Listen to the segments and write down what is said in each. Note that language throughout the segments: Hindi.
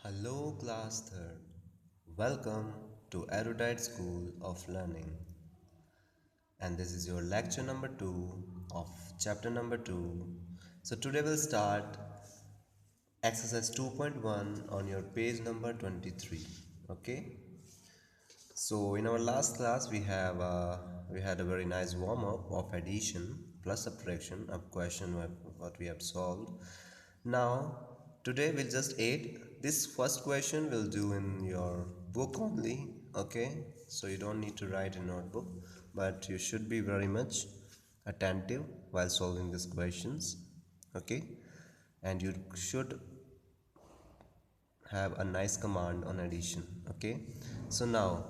Hello, class third. Welcome to Erudite School of Learning. And this is your lecture number 2 of chapter number 2. So, today we'll start exercise 2.1 on your page number 23. Okay. So, in our last class, we had a very nice warm up of addition plus subtraction, a question what we have solved. Now, today we'll just add this first question we'll do in your book only, okay? So you don't need to write in notebook, but you should be very much attentive while solving these questions, okay? And you should have a nice command on addition, okay? So now,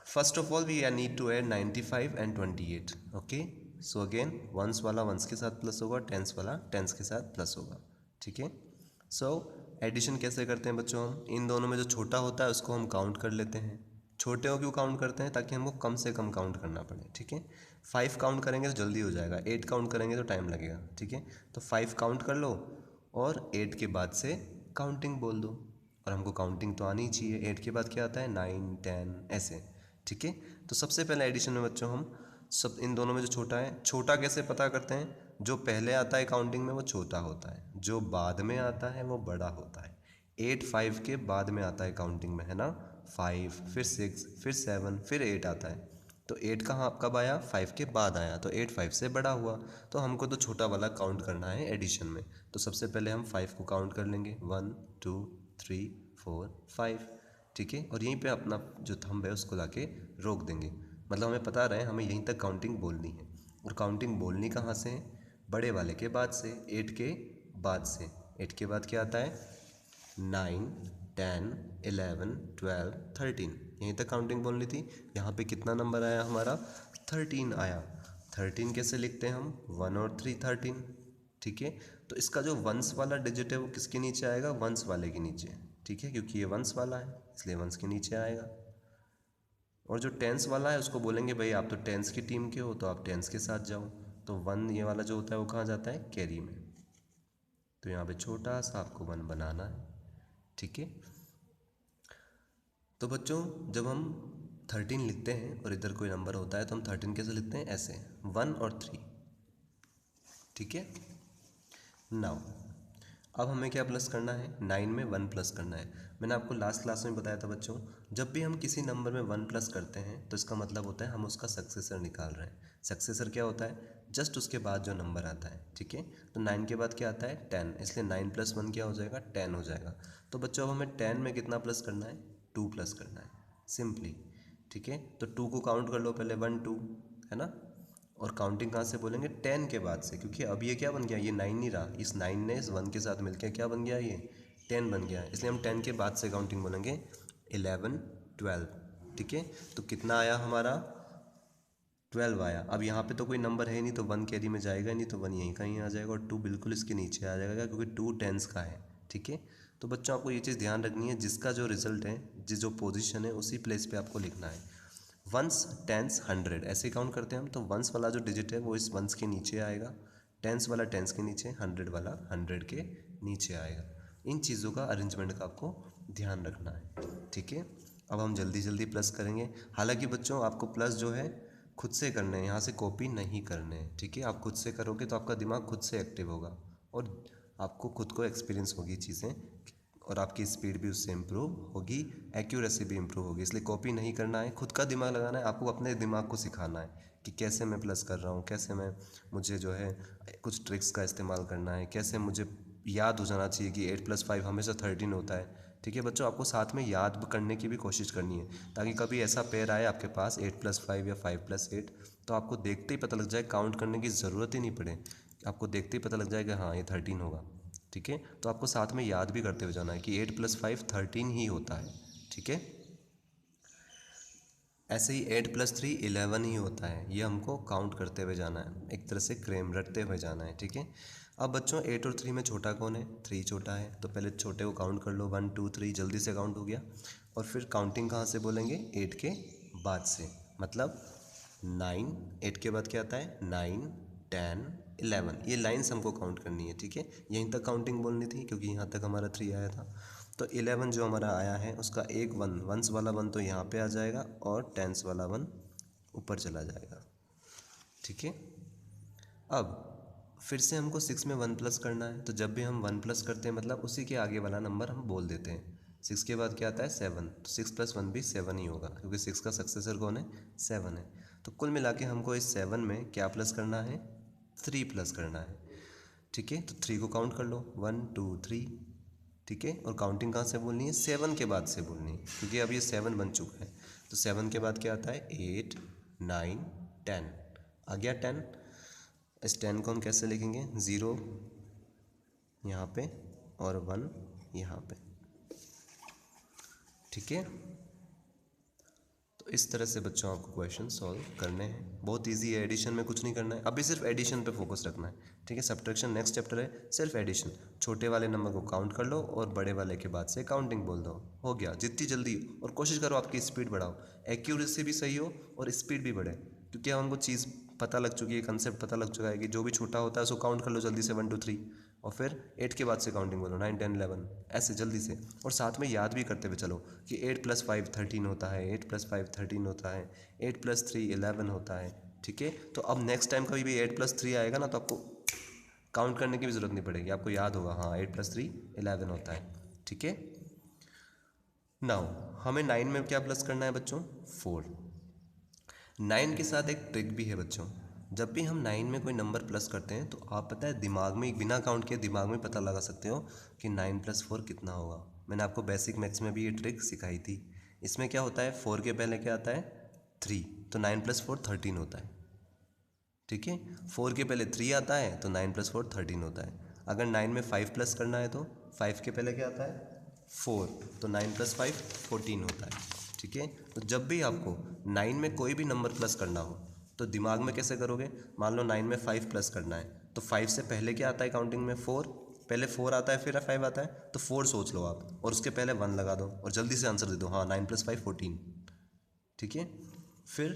first of all, we need to add 95 and 28, okay? So again, ones वाला ones के साथ प्लस होगा, टेंस वाला टेंस के साथ प्लस होगा, ठीक है? सो एडिशन कैसे करते हैं बच्चों? हम इन दोनों में जो छोटा होता है उसको हम काउंट कर लेते हैं। छोटे को क्यों काउंट करते हैं? ताकि हमको कम से कम काउंट करना पड़े, ठीक है? 5 काउंट करेंगे तो जल्दी हो जाएगा, 8 काउंट करेंगे तो टाइम लगेगा, ठीक है? तो 5 काउंट कर लो और 8 के बाद से काउंटिंग बोल दो, और हमको काउंटिंग तो आनी ही चाहिए। 8 के बाद क्या आता है? 9, 10 ऐसे, ठीक है? तो सबसे पहले एडिशन में बच्चों हम सब इन दोनों में जो छोटा है, छोटा कैसे पता करते हैं? जो पहले आता है काउंटिंग में वो छोटा होता है, जो बाद में आता है वो बड़ा होता है। 8 5 के बाद में आता है काउंटिंग में, है ना? 5 फिर 6 फिर 7 फिर 8 आता है। तो 8 कहाँ कब आया? 5 के बाद आया, तो 8 5 से बड़ा हुआ। तो हमको तो छोटा वाला काउंट करना है एडिशन में। तो सबसे पहले हम 5 को काउंट कर लेंगे, 1 2 3 4 5, ठीक है? और यहीं पे अपना जो थंब है उसको लाके रोक देंगे। मतलब हमें पता रहे हमें यहीं तक काउंटिंग बोलनी है। और काउंटिंग बोलनी कहाँ से है? बड़े वाले के बाद से, 8 के बाद से। 8 के बाद क्या आता है? 9 10 11 12 13, यहीं तक काउंटिंग बोलनी थी। यहाँ पे कितना नंबर आया हमारा? 13 आया। 13 कैसे लिखते हैं हम? 1 और 3 13, ठीक है? तो इसका जो वंस वाला डिजिट है वो किसके नीचे आएगा? वंस वाले के नीचे, ठीक है? क्योंकि ये वंस वाला है इसलिए वंस के नीचे आएगा। और जो टेंस वाला है उसको बोलेंगे भाई आप तो टेंस की टीम के हो तो आप टेंस के साथ जाओ। तो वन ये वाला जो होता है वो कहाँ जाता है? कैरी में। तो यहाँ पे छोटा सा आपको वन बनाना है, ठीक है? तो बच्चों जब हम 13 लिखते हैं और इधर कोई नंबर होता है तो हम 13 कैसे लिखते हैं? ऐसे, 1 और 3, ठीक है? नाउ अब हमें क्या प्लस करना है? 9 में 1 प्लस करना है। मैंने आपको लास्ट क्लास में बताया था बच्चों, जब भी हम किसी नंबर में 1 प्लस करते हैं तो इसका मतलब होता है हम उसका सक्सेसर निकाल रहे हैं। सक्सेसर क्या होता है? जस्ट उसके बाद जो नंबर आता है, ठीक है? तो 9 के बाद क्या आता है? 10, इसलिए 9 + 1 क्या हो जाएगा? 10 हो जाएगा। तो बच्चों अब हमें 10 में कितना प्लस करना है? 2 प्लस करना है, सिंपली, ठीक है? तो 2 को काउंट कर लो पहले, 1 2, है ना? और काउंटिंग कहाँ से बोलेंगे? 10 के बाद से, क्योंकि अब ये क्या बन गया? ये 9 नहीं रहा, इस 9 ने इस 1 के साथ मिलकर क्या बन गया? ये 10 बन गया, इसलिए हम 10 के बाद से काउंटिंग बोलेंगे। 11 12, ठीक है? तो कितना आया हमारा? 12 आया। अब यहाँ पे तो कोई नंबर है नहीं तो 1 कैरी में जाएगा नहीं, तो 1 यहीं कहीं आ जाएगा और 2 बिल्कुल इसके नीचे आ जाएगा, क्योंकि 2 टेंस का है, ठीक है? तो बच्चों आपको ये चीज़ ध्यान रखनी है, जिसका जो रिजल्ट है, जिस जो पोजीशन है उसी प्लेस पे आपको लिखना है। वंस टेंस 100 ऐसे काउंट करते हैं हम, तो वंस वाला जो डिजिट है वो इस वंस के नीचे आएगा, टेंस वाला टेंस के नीचे, 100 वाला 100 के नीचे आएगा। इन चीज़ों का अरेंजमेंट का आपको ध्यान रखना है, ठीक है? अब हम जल्दी जल्दी प्लस करेंगे। हालांकि बच्चों आपको प्लस जो है खुद से करने हैं, यहाँ से कॉपी नहीं करने हैं, ठीक है? आप खुद से करोगे तो आपका दिमाग खुद से एक्टिव होगा और आपको खुद को एक्सपीरियंस होगी चीज़ें, और आपकी स्पीड भी उससे इम्प्रूव होगी, एक्यूरेसी भी इम्प्रूव होगी। इसलिए कॉपी नहीं करना है, खुद का दिमाग लगाना है। आपको अपने दिमाग को सिखाना है कि कैसे मैं प्लस कर रहा हूँ, कैसे मैं मुझे जो है कुछ ट्रिक्स का इस्तेमाल करना है, कैसे मुझे याद हो जाना चाहिए कि 8 + 5 हमेशा 13 होता है, ठीक है? बच्चों आपको साथ में याद करने की भी कोशिश करनी है, ताकि कभी ऐसा पेयर आए आपके पास 8 + 5 या 5 + 8, तो आपको देखते ही पता लग जाए, काउंट करने की ज़रूरत ही नहीं पड़े, आपको देखते ही पता लग जाए कि हाँ ये 13 होगा, ठीक है? तो आपको साथ में याद भी करते हुए जाना है कि 8 + 5 13 ही होता है, ठीक है? ऐसे ही 8 + 3 11 ही होता है, ये हमको काउंट करते हुए जाना है, एक तरह से क्रेम रटते हुए जाना है, ठीक है? अब बच्चों 8 और 3 में छोटा कौन है? 3 छोटा है, तो पहले छोटे को काउंट कर लो, 1 2 3, जल्दी से काउंट हो गया। और फिर काउंटिंग कहाँ से बोलेंगे? 8 के बाद से, मतलब 9, 8 के बाद क्या आता है? 9 10 11, ये लाइन्स हमको काउंट करनी है, ठीक है? यहीं तक काउंटिंग बोलनी थी क्योंकि यहाँ तक हमारा 3 आया था। तो 11 जो हमारा आया है उसका एक वन, वंस वाला वन तो यहाँ पे आ जाएगा और टेंस वाला वन ऊपर चला जाएगा। ठीक है, अब फिर से हमको 6 में 1 प्लस करना है, तो जब भी हम 1 प्लस करते हैं मतलब उसी के आगे वाला नंबर हम बोल देते हैं। 6 के बाद क्या आता है 7, तो 6 + 1 भी 7 ही होगा, क्योंकि 6 का सक्सेसर कौन है 7 है। तो कुल मिला के हमको इस 7 में क्या प्लस करना है 3 प्लस करना है। ठीक है, तो 3 को काउंट कर लो 1 2 3। ठीक है, और काउंटिंग कहाँ से बोलनी है 7 के बाद से बोलनी है, क्योंकि अब ये 7 बन चुका है। तो 7 के बाद क्या आता है 8 9 10 आ गया 10। इस 10 को हम कैसे लिखेंगे 0 यहाँ पे और 1 यहाँ पे। ठीक है, तो इस तरह से बच्चों आपको क्वेश्चन सॉल्व करने हैं। बहुत इजी है, एडिशन में कुछ नहीं करना है, अभी सिर्फ एडिशन पे फोकस रखना है। ठीक है, सब्ट्रैक्शन नेक्स्ट चैप्टर है, सिर्फ एडिशन। छोटे वाले नंबर को काउंट कर लो और बड़े वाले के बाद से काउंटिंग बोल दो, हो गया। जितनी जल्दी, और कोशिश करो आपकी स्पीड बढ़ाओ, एक्यूरेसी भी सही हो और स्पीड भी बढ़े, क्योंकि अब हमको चीज़ पता लग चुकी है, कंसेप्ट पता लग चुका है कि जो भी छोटा होता है उसको काउंट कर लो जल्दी से 1 2 3, और फिर 8 के बाद से काउंटिंग बोलो 9 10 11 ऐसे जल्दी से। और साथ में याद भी करते हुए चलो कि 8 + 5 13 होता है, 8 + 5 13 होता है, 8 + 3 11 होता है। ठीक है, तो अब नेक्स्ट टाइम कभी भी 8 + 3 आएगा ना तो आपको काउंट करने की भी ज़रूरत नहीं पड़ेगी, आपको याद होगा हाँ 8 + 3 11 होता है। ठीक है, नाउ हमें 9 में क्या प्लस करना है बच्चों 4। 9 के साथ एक ट्रिक भी है बच्चों, जब भी हम 9 में कोई नंबर प्लस करते हैं तो आप पता है दिमाग में बिना काउंट किए दिमाग में पता लगा सकते हो कि 9 + 4 कितना होगा। मैंने आपको बेसिक मैथ्स में भी ये ट्रिक सिखाई थी। इसमें क्या होता है 4 के पहले क्या आता है 3, तो 9 + 4 13 होता है। ठीक है, 4 के पहले 3 आता है तो 9 + 4 13 होता है। अगर 9 में 5 प्लस करना है तो 5 के पहले क्या आता है 4, तो 9 + 5 14 होता है। ठीक है, तो जब भी आपको 9 में कोई भी नंबर प्लस करना हो तो दिमाग में कैसे करोगे, मान लो 9 में 5 प्लस करना है तो 5 से पहले क्या आता है काउंटिंग में 4, पहले 4 आता है फिर 5 आता है, तो 4 सोच लो आप और उसके पहले 1 लगा दो और जल्दी से आंसर दे दो, हाँ 9 + 5 14। ठीक है, फिर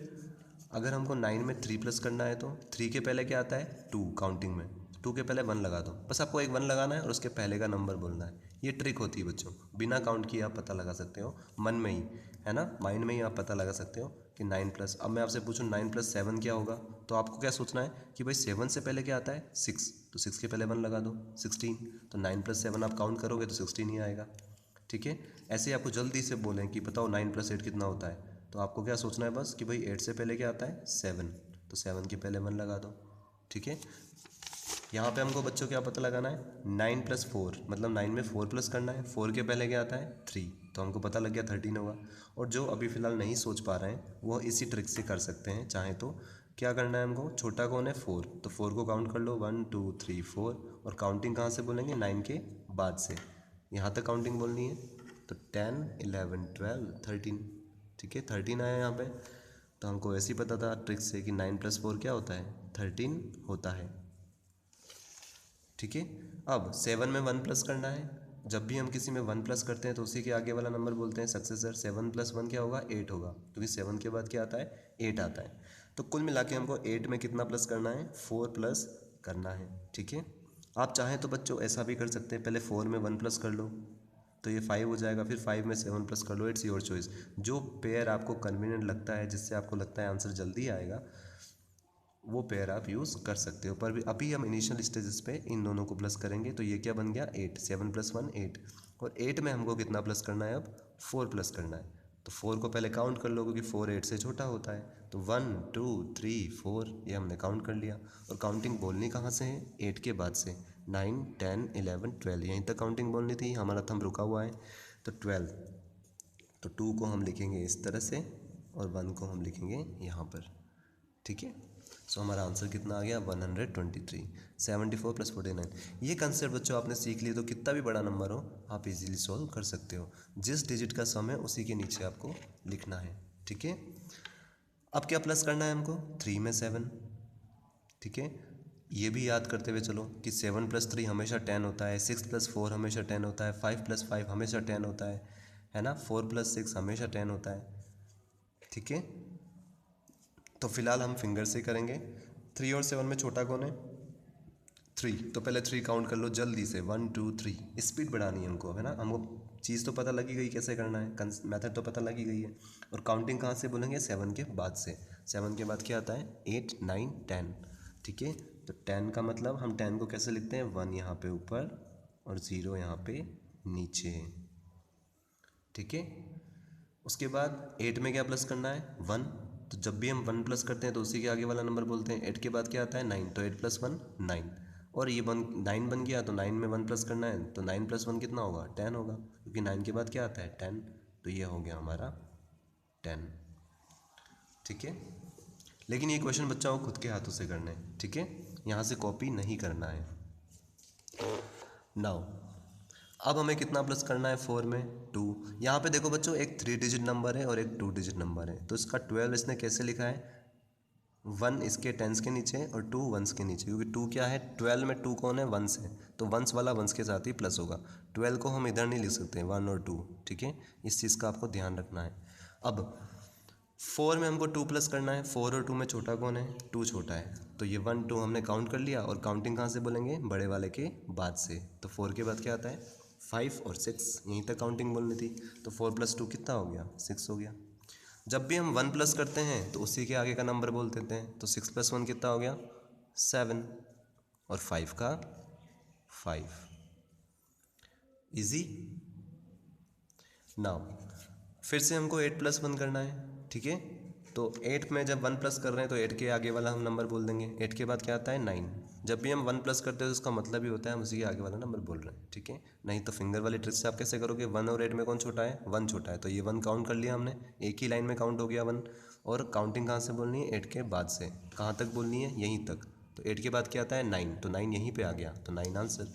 अगर हमको 9 में 3 प्लस करना है तो 3 के पहले क्या आता है 2, काउंटिंग में 2 के पहले 1 लगा दो, बस आपको एक 1 लगाना है और उसके पहले का नंबर बोलना है। ये ट्रिक होती है बच्चों, बिना काउंट किए आप पता लगा सकते हो मन में ही, है ना, माइंड में ही आप पता लगा सकते हो कि 9 प्लस। अब मैं आपसे पूछूं 9 + 7 क्या होगा, तो आपको क्या सोचना है कि भाई 7 से पहले क्या आता है 6, तो 6 के पहले 1 लगा दो 16, तो 9 + 7 आप काउंट करोगे तो 16 ही आएगा। ठीक है, ऐसे ही आपको जल्दी से बोलें कि बताओ 9 + 8 कितना होता है, तो आपको क्या सोचना है बस कि भाई 8 से पहले क्या आता है 7, तो 7 के पहले 1 लगा दो। ठीक है, यहाँ पे हमको बच्चों क्या पता लगाना है 9 + 4, मतलब 9 में 4 प्लस करना है, 4 के पहले क्या आता है 3, तो हमको पता लग गया 13 होगा। और जो अभी फ़िलहाल नहीं सोच पा रहे हैं वो इसी ट्रिक से कर सकते हैं, चाहे तो क्या करना है हमको, छोटा कौन है 4, तो 4 को काउंट कर लो 1 2 3 4, और काउंटिंग कहाँ से बोलेंगे 9 के बाद से, यहाँ तक काउंटिंग बोलनी है, तो 10 11 12 13। ठीक है, 13 आया यहाँ पे, तो हमको ऐसे ही पता था ट्रिक से कि 9 + 4 क्या होता है 13 होता है। ठीक है, अब 7 में 1 प्लस करना है, जब भी हम किसी में 1 प्लस करते हैं तो उसी के आगे वाला नंबर बोलते हैं सक्सेसर। 7 + 1 क्या होगा 8 होगा, क्योंकि 7 के बाद क्या आता है 8 आता है। तो कुल मिला के हमको 8 में कितना प्लस करना है 4 प्लस करना है। ठीक है, आप चाहें तो बच्चों ऐसा भी कर सकते हैं, पहले 4 में 1 प्लस कर लो तो ये 5 हो जाएगा, फिर 5 में 7 प्लस कर लो, इट्स योर चॉइस। जो पेयर आपको कन्वीनियंट लगता है, जिससे आपको लगता है आंसर जल्दी आएगा, वो पेयर आप यूज़ कर सकते हो। पर अभी हम इनिशियल स्टेजेस पे इन दोनों को प्लस करेंगे, तो ये क्या बन गया 8, 7 + 1 8, और 8 में हमको कितना प्लस करना है अब 4 प्लस करना है। तो 4 को पहले काउंट कर लो, क्योंकि 4 8 से छोटा होता है, तो 1 2 3 4 ये हमने काउंट कर लिया। और काउंटिंग बोलनी कहाँ से है 8 के बाद से, 9 10 11 12 यहीं तक काउंटिंग बोलनी थी, हमारा थंब रुका हुआ है, तो 12। तो 2 को हम लिखेंगे इस तरह से और 1 को हम लिखेंगे यहाँ पर। ठीक है, सो हमारा आंसर कितना आ गया 123, 74 + 49। ये कंसेप्ट बच्चों आपने सीख लिए तो कितना भी बड़ा नंबर हो आप इजीली सॉल्व कर सकते हो। जिस डिजिट का सम है उसी के नीचे आपको लिखना है। ठीक है, अब क्या प्लस करना है हमको 3 में 7। ठीक है, ये भी याद करते हुए चलो कि 7 + 3 हमेशा 10 होता है, 6 + 4 हमेशा 10 होता है, 5 + 5 हमेशा 10 होता है ना, 4 + 6 हमेशा 10 होता है। ठीक है, तो फिलहाल हम फिंगर से करेंगे। 3 और 7 में छोटा कौन है 3, तो पहले 3 काउंट कर लो जल्दी से, 1 2 3। स्पीड बढ़ानी है हमको, है ना। हमको चीज़ तो पता लगी गई कैसे करना है, मेथड तो पता लगी गई है। और काउंटिंग कहाँ से बोलेंगे, 7 के बाद से। 7 के बाद क्या आता है, 8 9 10। ठीक है, तो 10 का मतलब हम 10 को कैसे लिखते हैं, 1 यहाँ पे ऊपर और 0 यहाँ पे नीचे। ठीक है, उसके बाद 8 में क्या प्लस करना है, 1। तो जब भी हम 1 प्लस करते हैं तो उसी के आगे वाला नंबर बोलते हैं। 8 के बाद क्या आता है, 9। तो 8 + 1 9। और ये 9 बन गया, तो 9 में 1 प्लस करना है, तो 9 + 1 कितना होगा, 10 होगा, क्योंकि 9 के बाद क्या आता है, 10। तो ये हो गया हमारा 10। ठीक है, लेकिन ये क्वेश्चन बच्चा को खुद के हाथों से करना है। ठीक है, यहाँ से कॉपी नहीं करना है। नाउ अब हमें कितना प्लस करना है, 4 में 2। यहाँ पे देखो बच्चों, एक 3 डिजिट नंबर है और एक 2 डिजिट नंबर है, तो इसका 12 इसने कैसे लिखा है, 1 इसके टेंस के नीचे और 2 वंस के नीचे, क्योंकि 2 क्या है, 12 में 2 कौन है, वंस है, तो वंस वाला वंस के साथ ही प्लस होगा। 12 को हम इधर नहीं लिख सकते, 1 और 2। ठीक है, इस चीज़ का आपको ध्यान रखना है। अब 4 में हमको 2 प्लस करना है, 4 और 2 में छोटा कौन है, 2 छोटा है, तो ये 1 2 हमने काउंट कर लिया। और काउंटिंग कहाँ से बोलेंगे, बड़े वाले के बाद से। तो 4 के बाद क्या आता है, 5 और 6, यहीं तक काउंटिंग बोलनी थी। तो 4 + 2 कितना हो गया, 6 हो गया। जब भी हम 1 प्लस करते हैं तो उसी के आगे का नंबर बोल देते हैं, तो 6 + 1 कितना हो गया, 7। और 5 का 5। इजी। नाउ फिर से हमको 8 + 1 करना है। ठीक है, तो 8 में जब 1 प्लस कर रहे हैं तो 8 के आगे वाला हम नंबर बोल देंगे। 8 के बाद क्या आता है, 9। जब भी हम 1 प्लस करते हैं तो उसका मतलब ही होता है हम उसी के आगे वाला नंबर बोल रहे हैं। ठीक है, नहीं तो फिंगर वाली ट्रिक से आप कैसे करोगे, 1 और 8 में कौन छोटा है, 1 छोटा है, तो ये 1 काउंट कर लिया हमने, एक ही लाइन में काउंट हो गया 1। और काउंटिंग कहाँ से बोलनी है, 8 के बाद से। कहाँ तक बोलनी है, यहीं तक। तो 8 के बाद क्या आता है, 9, तो 9 यहीं पर आ गया, तो 9 आंसर।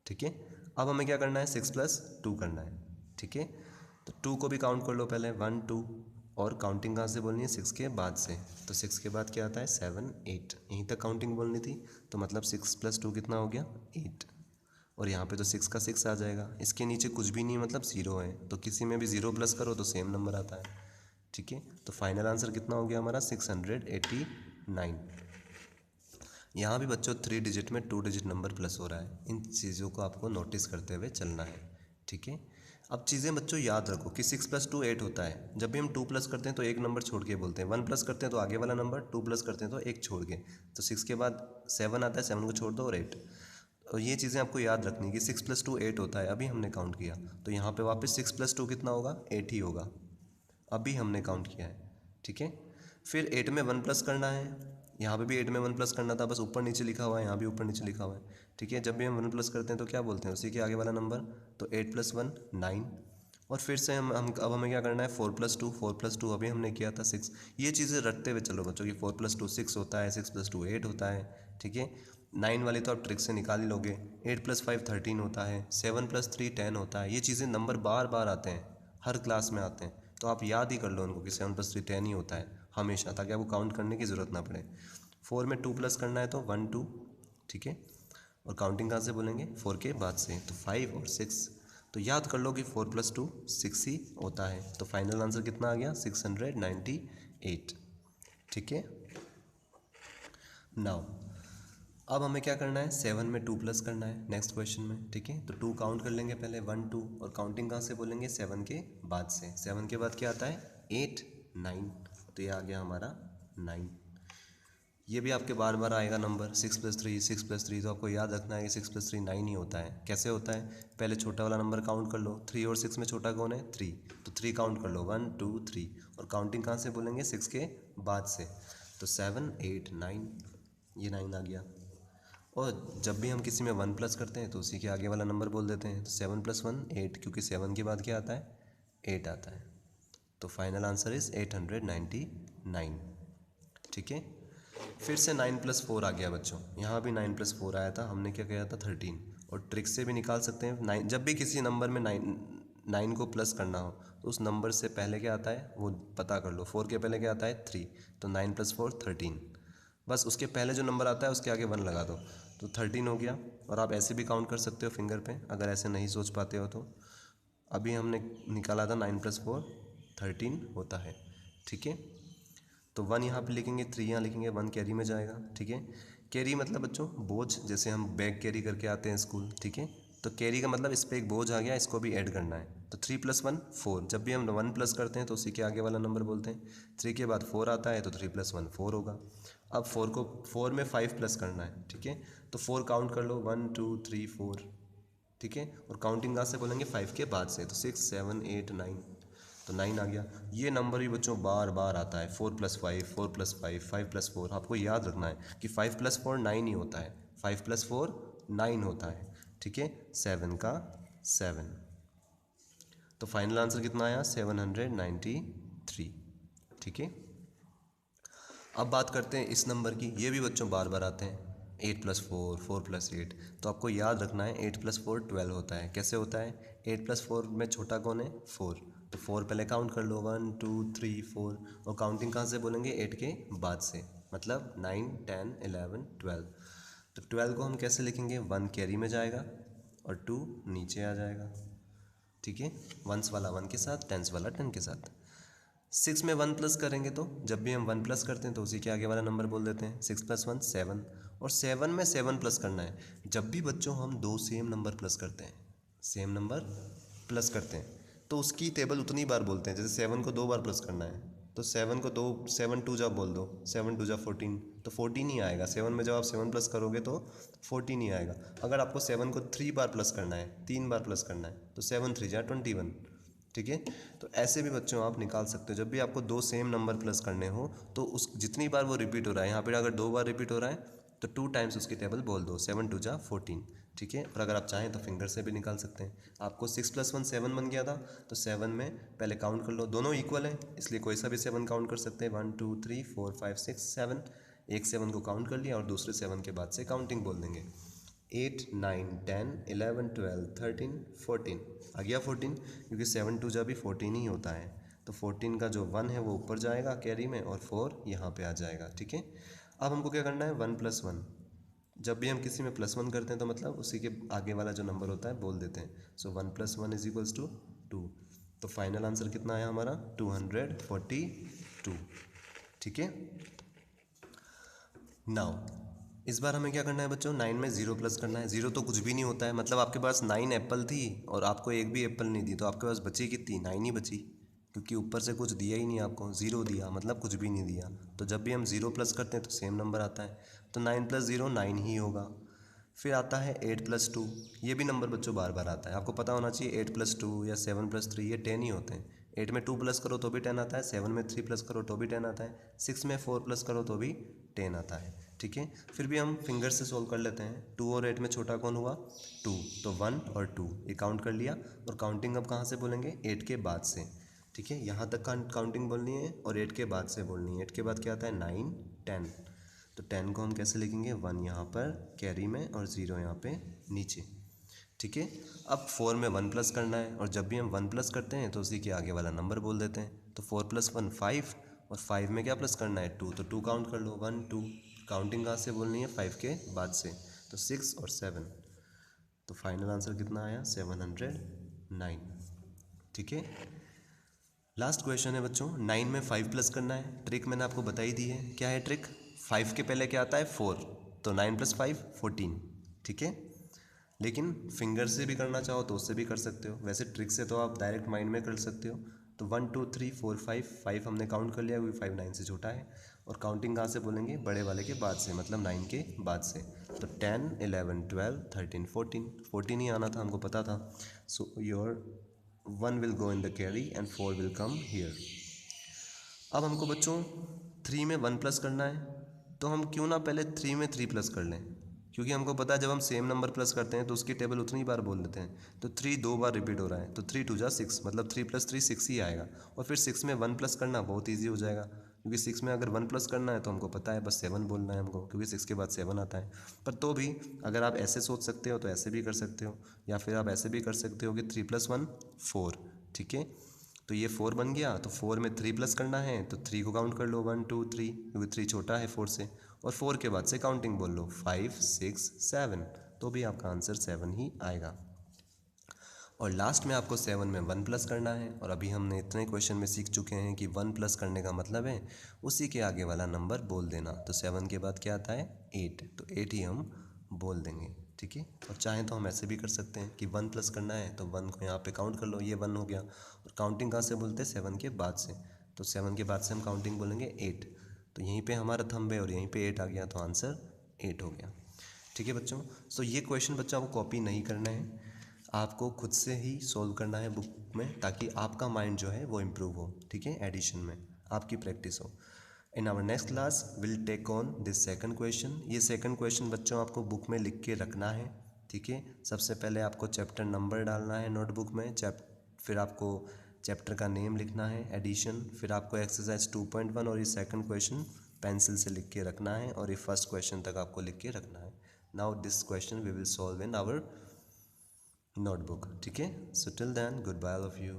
ठीक है, अब हमें क्या करना है, 6 + 2 करना है। ठीक है, तो 2 को भी काउंट कर लो पहले, 1 2। और काउंटिंग कहाँ से बोलनी है, 6 के बाद से। तो 6 के बाद क्या आता है, 7 8, यहीं तक काउंटिंग बोलनी थी। तो मतलब 6 + 2 कितना हो गया, 8। और यहाँ पे तो 6 का 6 आ जाएगा, इसके नीचे कुछ भी नहीं, मतलब 0 है, तो किसी में भी 0 प्लस करो तो सेम नंबर आता है। ठीक है, तो फाइनल आंसर कितना हो गया हमारा, 689। यहाँ भी बच्चों 3 डिजिट में 2 डिजिट नंबर प्लस हो रहा है, इन चीज़ों को आपको नोटिस करते हुए चलना है। ठीक है, अब चीज़ें बच्चों याद रखो कि 6 + 2 8 होता है। जब भी हम 2 प्लस करते हैं तो एक नंबर छोड़ के बोलते हैं, 1 प्लस करते हैं तो आगे वाला नंबर, 2 प्लस करते हैं तो एक छोड़ के। तो 6 के बाद 7 आता है, 7 को छोड़ दो और 8। और ये चीज़ें आपको याद रखनी है कि 6 + 2 8 होता है। अभी हमने काउंट किया तो यहाँ पे वापस 6 + 2 कितना होगा, 8 ही होगा, अभी हमने काउंट किया है। ठीक है, फिर 8 में 1 प्लस करना है, यहाँ पे भी 8 में 1 प्लस करना था, बस ऊपर नीचे लिखा हुआ है, यहाँ भी ऊपर नीचे लिखा हुआ है। ठीक है, जब भी हम 1 प्लस करते हैं तो क्या बोलते हैं, उसी के आगे वाला नंबर। तो 8 + 1 9। और फिर से हम अब हमें क्या करना है, 4 + 2 4 + 2 अभी हमने किया था 6। ये चीज़ें रखते हुए चलो बच्चों कि 4 + 2 6 होता है, 6 + 2 8 होता है। ठीक है, 9 वाली तो आप ट्रिक से निकाल ही लोगे। 8 + 5 13 होता है, 7 + 3 10 होता है। ये चीज़ें नंबर बार बार आते हैं, हर क्लास में आते हैं, तो आप याद ही कर लो उनको कि 7 + 3 10 ही होता है हमेशा, ताकि आपको काउंट करने की ज़रूरत ना पड़े। 4 में 2 प्लस करना है तो 1 2। ठीक है, और काउंटिंग कहाँ से बोलेंगे, 4 के बाद से, तो 5 और 6। तो याद कर लो कि 4 + 2 6 ही होता है। तो फाइनल आंसर कितना आ गया, 698। ठीक है, नाउ अब हमें क्या करना है, 7 में 2 प्लस करना है नेक्स्ट क्वेश्चन में। ठीक है, तो 2 काउंट कर लेंगे पहले, 1 2। और काउंटिंग कहाँ से बोलेंगे, 7 के बाद से। 7 के बाद क्या आता है, 8 9। तो ये आ गया हमारा 9। ये भी आपके बार बार आएगा नंबर, 6 + 3 6 + 3। तो आपको याद रखना है कि 6 + 3 9 ही होता है। कैसे होता है, पहले छोटा वाला नंबर काउंट कर लो, 3 और 6 में छोटा कौन है, 3। तो 3 काउंट कर लो, 1 2 3। और काउंटिंग कहाँ से बोलेंगे, 6 के बाद से। तो 7 8 9, ये 9 आ गया। और जब भी हम किसी में 1 प्लस करते हैं तो उसी के आगे वाला नंबर बोल देते हैं। तो 7 + 1 8, क्योंकि 7 के बाद क्या आता है, 8 आता है। तो फाइनल आंसर इज़ 899। ठीक है, फिर से 9 + 4 आ गया बच्चों। यहाँ भी 9 + 4 आया था, हमने क्या किया था, 13। और ट्रिक से भी निकाल सकते हैं 9। जब भी किसी नंबर में 9 को प्लस करना हो तो उस नंबर से पहले क्या आता है वो पता कर लो। 4 के पहले क्या आता है, 3। तो 9 + 4 13। बस उसके पहले जो नंबर आता है उसके आगे 1 लगा दो, तो 13 हो गया। और आप ऐसे भी काउंट कर सकते हो फिंगर पे, अगर ऐसे नहीं सोच पाते हो तो। अभी हमने निकाला था 9 + 4 13 होता है। ठीक है, तो 1 यहाँ पे लिखेंगे, 3 यहाँ लिखेंगे, 1 कैरी में जाएगा। ठीक है, कैरी मतलब बच्चों बोझ, जैसे हम बैग कैरी करके आते हैं स्कूल, ठीक है। तो कैरी का मतलब इस पर एक बोझ आ गया, इसको भी ऐड करना है। तो 3 + 1 4, जब भी हम 1 प्लस करते हैं तो उसी के आगे वाला नंबर बोलते हैं। 3 के बाद 4 आता है तो 3 + 1 4 होगा। अब 4 में 5 प्लस करना है, ठीक है। तो 4 काउंट कर लो, 1 2 3 4, ठीक है। और काउंटिंग कहाँ से बोलेंगे, 5 के बाद से। तो 6 7 8 9, तो 9 आ गया। ये नंबर भी बच्चों बार बार आता है, 4 + 5 4 + 5 5 + 4। आपको याद रखना है कि 5 + 4 9 ही होता है, 5 + 4 9 होता है, ठीक है। 7 का 7। तो फाइनल आंसर कितना आया, 793, ठीक है। अब बात करते हैं इस नंबर की। ये भी बच्चों बार बार आते हैं, 8 + 4 4 + 8। तो आपको याद रखना है 8 + 4 12 होता है। कैसे होता है, 8 + 4 में छोटा कौन है, 4। तो 4 पहले काउंट कर लो, 1 2 3 4। और काउंटिंग कहाँ से बोलेंगे, 8 के बाद से, मतलब 9 10 11 12। तो 12 को हम कैसे लिखेंगे, 1 कैरी में जाएगा और 2 नीचे आ जाएगा, ठीक है। वंस वाला 1 के साथ, टेंस वाला 10 के साथ। 6 में 1 प्लस करेंगे, तो जब भी हम 1 प्लस करते हैं तो उसी के आगे वाला नंबर बोल देते हैं। 6 + 1 7, और 7 में 7 प्लस करना है। जब भी बच्चों हम दो सेम नंबर प्लस करते हैं, सेम नंबर प्लस करते हैं, तो उसकी टेबल उतनी बार बोलते हैं। जैसे 7 को 2 बार प्लस करना है, तो 7 को 2 7 2 जा बोल दो, 7 2 जा 14, तो 14 ही आएगा। 7 में जब आप 7 प्लस करोगे तो 14 ही आएगा। अगर आपको 7 को 3 बार प्लस करना है, 3 बार प्लस करना है, तो 7 3 जा 21, ठीक है। तो ऐसे भी बच्चों आप निकाल सकते हो। जब भी आपको दो सेम नंबर प्लस करने हो तो उस जितनी बार वो रिपीट हो रहा है, यहाँ पर अगर 2 बार रिपीट हो रहा है तो 2 टाइम्स उसकी टेबल बोल दो, 7 2 जा 14, ठीक है। और अगर आप चाहें तो फिंगर से भी निकाल सकते हैं। आपको 6 + 1 7 बन गया था, तो 7 में पहले काउंट कर लो, दोनों इक्वल हैं इसलिए कोई सा भी 7 काउंट कर सकते हैं। 1 2 3 4 5 6 7, एक 7 को काउंट कर लिया और दूसरे 7 के बाद से काउंटिंग बोल देंगे। 8 9 10 11 12 13 14 आ गया 14, क्योंकि 7 2 जा भी 14 ही होता है। तो 14 का जो 1 है वो ऊपर जाएगा कैरी में और 4 यहाँ पे आ जाएगा, ठीक है। अब हमको क्या करना है, 1 + 1। जब भी हम किसी में +1 करते हैं तो मतलब उसी के आगे वाला जो नंबर होता है बोल देते हैं। सो 1 + 1 = 2। तो फाइनल आंसर कितना आया हमारा, 242, ठीक है। नाउ इस बार हमें क्या करना है बच्चों, 9 में 0 प्लस करना है। 0 तो कुछ भी नहीं होता है, मतलब आपके पास 9 एप्पल थी और आपको एक भी एप्पल नहीं दी, तो आपके पास बची कितनी, 9 ही बची, क्योंकि ऊपर से कुछ दिया ही नहीं आपको। 0 दिया मतलब कुछ भी नहीं दिया। तो जब भी हम 0 प्लस करते हैं तो सेम नंबर आता है, तो 9 + 0 9 ही होगा। फिर आता है 8 + 2, ये भी नंबर बच्चों बार बार आता है, आपको पता होना चाहिए। 8 + 2 या 7 + 3 ये 10 ही होते हैं। 8 में 2 प्लस करो तो भी 10 आता है, 7 में 3 प्लस करो तो भी 10 आता है, 6 में 4 प्लस करो तो भी 10 आता है, ठीक है। फिर भी हम फिंगर से सोल्व कर लेते हैं। 2 और 8 में छोटा कौन हुआ, 2, तो 1 और 2 ये काउंट कर लिया। और काउंटिंग अब कहाँ से बोलेंगे, 8 के बाद से, ठीक है। यहाँ तक काउंटिंग बोलनी है और 8 के बाद से बोलनी है। 8 के बाद क्या आता है, 9 10। तो 10 को हम कैसे लिखेंगे, 1 यहाँ पर कैरी में और 0 यहाँ पे नीचे, ठीक है। अब 4 में 1 प्लस करना है, और जब भी हम 1 प्लस करते हैं तो उसी के आगे वाला नंबर बोल देते हैं। तो 4 + 1 5, और 5 में क्या प्लस करना है, 2, तो 2 काउंट कर लो, 1 2। काउंटिंग कहाँ से बोलनी है, 5 के बाद से, तो 6 और 7। तो फाइनल आंसर कितना आया, 709, ठीक है। लास्ट क्वेश्चन है बच्चों, 9 में 5 प्लस करना है। ट्रिक मैंने आपको बताई दी है, क्या है ट्रिक, 5 के पहले क्या आता है, 4, तो 9 + 5 14, ठीक है। लेकिन फिंगर से भी करना चाहो तो उससे भी कर सकते हो। वैसे ट्रिक से तो आप डायरेक्ट माइंड में कर सकते हो। तो 1 2 3 4 5, 5 हमने काउंट कर लिया क्योंकि 5 9 से छोटा है। और काउंटिंग कहाँ से बोलेंगे, बड़े वाले के बाद से, मतलब 9 के बाद से। तो 10 11 12 13 14, 14 ही आना था, हमको पता था। So your 1 will go in the carry and 4 will come here. अब हमको बच्चों 3 में 1 प्लस करना है, तो हम क्यों ना पहले 3 में 3 प्लस कर लें, क्योंकि हमको पता है जब हम सेम नंबर प्लस करते हैं तो उसकी टेबल उतनी बार बोल देते हैं। तो 3 2 बार रिपीट हो रहा है, तो 3 2 जा 6, मतलब 3 + 3 6 ही आएगा। और फिर 6 में 1 प्लस करना बहुत ईजी हो जाएगा, क्योंकि 6 में अगर 1 प्लस करना है तो हमको पता है बस 7 बोलना है हमको, क्योंकि 6 के बाद 7 आता है। पर तो भी अगर आप ऐसे सोच सकते हो तो ऐसे भी कर सकते हो, या फिर आप ऐसे भी कर सकते हो कि 3 + 1 4, ठीक है। तो ये 4 बन गया, तो 4 में 3 प्लस करना है, तो 3 को काउंट कर लो, 1 2 3, क्योंकि 3 छोटा है 4 से। और 4 के बाद से काउंटिंग बोल लो, 5 6 7, तो भी आपका आंसर 7 ही आएगा। और लास्ट में आपको 7 में 1 प्लस करना है। और अभी हमने इतने क्वेश्चन में सीख चुके हैं कि 1 प्लस करने का मतलब है उसी के आगे वाला नंबर बोल देना। तो 7 के बाद क्या आता है 8, तो 8 ही हम बोल देंगे, ठीक है। और चाहें तो हम ऐसे भी कर सकते हैं कि 1 प्लस करना है तो 1 को यहाँ पे काउंट कर लो, ये 1 हो गया। और काउंटिंग कहाँ से बोलते हैं 7 के बाद से, तो 7 के बाद से हम काउंटिंग बोलेंगे 8। तो यहीं पे हमारा थंब है और यहीं पे 8 आ गया, तो आंसर 8 हो गया, ठीक है बच्चों। सो ये क्वेश्चन बच्चों आपको कॉपी नहीं करना है, आपको खुद से ही सोल्व करना है बुक में, ताकि आपका माइंड जो है वो इम्प्रूव हो, ठीक है। एडिशन में आपकी प्रैक्टिस हो। In our next class will take on this second question. ये सेकंड क्वेश्चन बच्चों आपको बुक में लिख के रखना है, ठीक है। सबसे पहले आपको चैप्टर नंबर डालना है नोटबुक में, फिर आपको चैप्टर का नेम लिखना है एडिशन, फिर आपको एक्सरसाइज 2.1 और ये सेकंड क्वेश्चन पेंसिल से लिख के रखना है, और ये फर्स्ट क्वेश्चन तक आपको लिख के रखना है। Now this question we will solve in our notebook, ठीक है। So till then good bye all of you.